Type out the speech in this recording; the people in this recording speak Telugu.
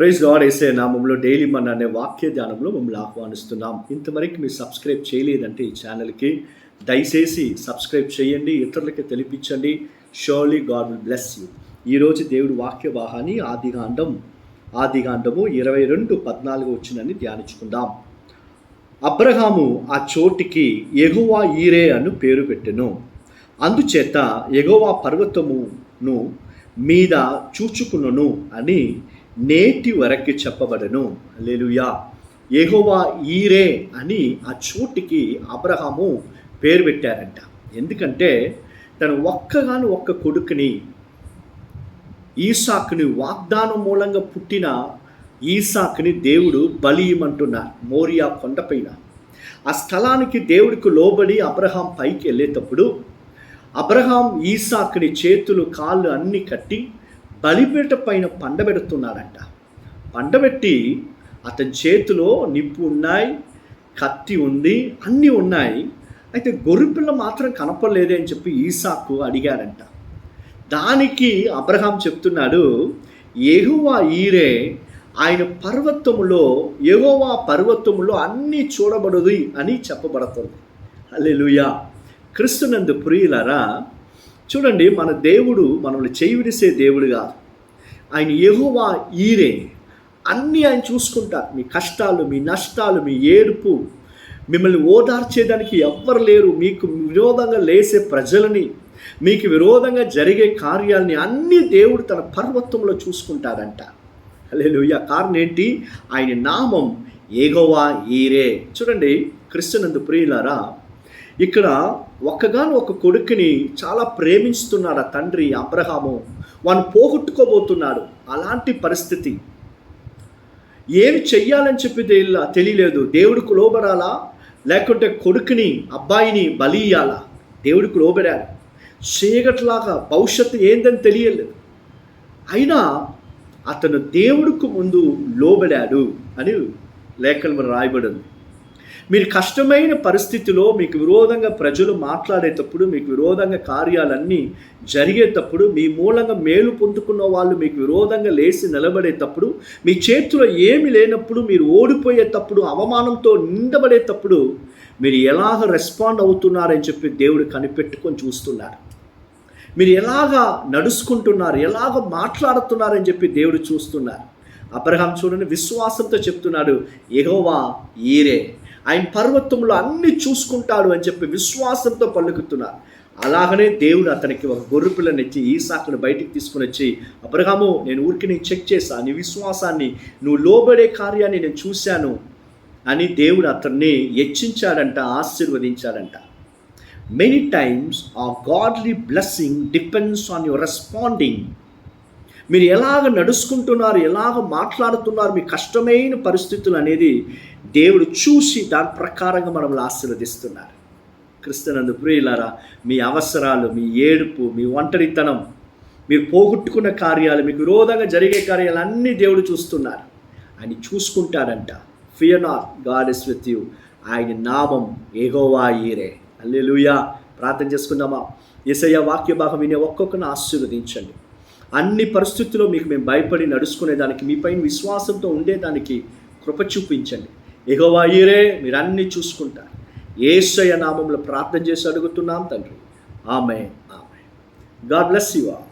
Praise lord. యేసయ్య నామములో డైలీ మన్నా అనే వాక్య ధ్యానంలో మమ్మల్ని ఆహ్వానిస్తున్నాం. ఇంతవరకు మీరు సబ్స్క్రైబ్ చేయలేదంటే ఈ ఛానల్కి దయచేసి సబ్స్క్రైబ్ చేయండి, ఇతరులకి తెలిపించండి. Surely God will bless you. ఈరోజు దేవుడు వాక్య వాహాన్ని ఆదికాండము 22:14 వచ్చినని ధ్యానించుకుందాం. అబ్రహాము ఆ చోటికి యెహోవా ఈరే అను పేరు పెట్టెను. అందుచేత యెహోవా పర్వతమును మీద చూచుకును అని నేటి వరకు చెప్పబడను. హల్లెలూయా. యెహోవా ఈరే అని ఆ చోటికి అబ్రహాము పేరు పెట్టారంట. ఎందుకంటే తను ఒక్క కొడుకుని ఈసాకుని వాగ్దానం మూలంగా పుట్టిన ఈసాకుని దేవుడు బలి ఇవ్వమంటున్నారు మోరియా కొండపైన. ఆ స్థలానికి దేవుడికి లోబడి అబ్రహాం పైకి వెళ్ళేటప్పుడు అబ్రహాం ఈసాకుని చేతులు కాళ్ళు అన్నీ కట్టి బలిపీట పైన పండబెడుతున్నాడంట. పండబెట్టి అతని చేతిలో నిప్పు ఉన్నాయి, కత్తి ఉంది, అన్నీ ఉన్నాయి. అయితే గొర్రెపిల్ల మాత్రం కనపడలేదే అని చెప్పి ఈసాకు అడిగాడంట. దానికి అబ్రహాం చెప్తున్నాడు, యెహోవా ఈరే ఆయన యెహోవా పర్వతములో అన్నీ చూడబడదు అని చెప్పబడుతుంది. హల్లెలూయా. క్రీస్తునందు ప్రియులారా, చూడండి, మన దేవుడు మనల్ని చేయివిడిసే దేవుడు కాదు. ఆయన యెహోవా ఈరే. అన్నీ ఆయన చూసుకుంటారు. మీ కష్టాలు, మీ నష్టాలు, మీ ఏడుపు, మిమ్మల్ని ఓదార్చేదానికి ఎవ్వరు లేరు. మీకు విరోధంగా లేసే ప్రజలని, మీకు విరోధంగా జరిగే కార్యాలని అన్నీ దేవుడు తన పర్వతంలో చూసుకుంటాడంట. హల్లెలూయా. కారణం ఏంటి? ఆయన నామం యెహోవా ఈరే. చూడండి క్రీస్తునందు ప్రియులారా, ఇక్కడ ఒక కొడుకుని చాలా ప్రేమిస్తున్నాడు ఆ తండ్రి అబ్రహాము. వాడిని పోగొట్టుకోబోతున్నాడు. అలాంటి పరిస్థితి. ఏమి చెయ్యాలని చెప్పి తెలియలేదు. దేవుడికి లోబడాలా లేకుంటే కొడుకుని అబ్బాయిని బలి ఇయ్యాలా? దేవుడికి లోబడాడు. చీకట్లాగా భవిష్యత్తు ఏందని తెలియలేదు. అయినా అతను దేవుడికి ముందు లోబడాడు అని లేఖనంలో రాయబడింది. మీరు కష్టమైన పరిస్థితిలో మీకు విరోధంగా ప్రజలు మాట్లాడేటప్పుడు, మీకు విరోధంగా కార్యాలన్నీ జరిగేటప్పుడు, మీ మూలంగా మేలు పొందుకున్న వాళ్ళు మీకు విరోధంగా లేచి నిలబడేటప్పుడు, మీ చేతిలో ఏమి లేనప్పుడు, మీరు ఓడిపోయేటప్పుడు, అవమానంతో నిండబడేటప్పుడు మీరు ఎలాగ రెస్పాండ్ అవుతున్నారని చెప్పి దేవుడు కనిపెట్టుకొని చూస్తున్నారు. మీరు ఎలాగ నడుచుకుంటున్నారు, ఎలాగ మాట్లాడుతున్నారని చెప్పి దేవుడు చూస్తున్నారు. అబ్రహాం చూడండి విశ్వాసంతో చెప్తున్నాడు, యెహోవా ఈరే, ఆయన పర్వతంలో అన్నీ చూసుకుంటాడు అని చెప్పి విశ్వాసంతో పలుకుతున్నారు. అలాగనే దేవుడు అతనికి ఒక గొర్రెపిల్లని ఇచ్చి ఈసాకును బయటికి తీసుకుని వచ్చి, అబ్రహాము, నేను ఊరికి నేను చెక్ చేశా, నీ విశ్వాసాన్ని, నువ్వు లోబడే కార్యాన్ని నేను చూశాను అని దేవుడు అతన్ని హెచ్చించాడంట, ఆశీర్వదించాడంట. మెనీ టైమ్స్ ఆ godly blessing depends on your responding. మీరు ఎలాగ నడుచుకుంటున్నారు, ఎలాగ మాట్లాడుతున్నారు, మీ కష్టమైన పరిస్థితులు అనేది దేవుడు చూసి దాని ప్రకారంగా మనల్ని ఆశీర్వదిస్తున్నారు. క్రీస్తునందు ప్రియులారా, మీ అవసరాలు, మీ ఏడుపు, మీ ఒంటరితనం, మీరు పోగొట్టుకున్న కార్యాలు, మీకు విరోధంగా జరిగే కార్యాలు అన్నీ దేవుడు చూస్తున్నారు. ఆయన చూసుకుంటాడంట. Fear not, God is with you. ఆయన నామం యెహోవా ఈరే. హల్లెలూయా. ప్రార్థన చేసుకుందామా? యేసయ్య వాక్య భాగం వినే ఒక్కొక్కరిని ఆశీర్వదించండి. అన్ని పరిస్థితుల్లో మీకు మేము భయపడి నడుచుకునేదానికి, మీపైన విశ్వాసంతో ఉండేదానికి కృప చూపించండి. యెహోవా ఈరే, మీరు అన్నీ చూసుకుంటారు. యేసయ్య నామంలో ప్రార్థన చేసి అడుగుతున్నాం తండ్రి. Amen. God bless you all.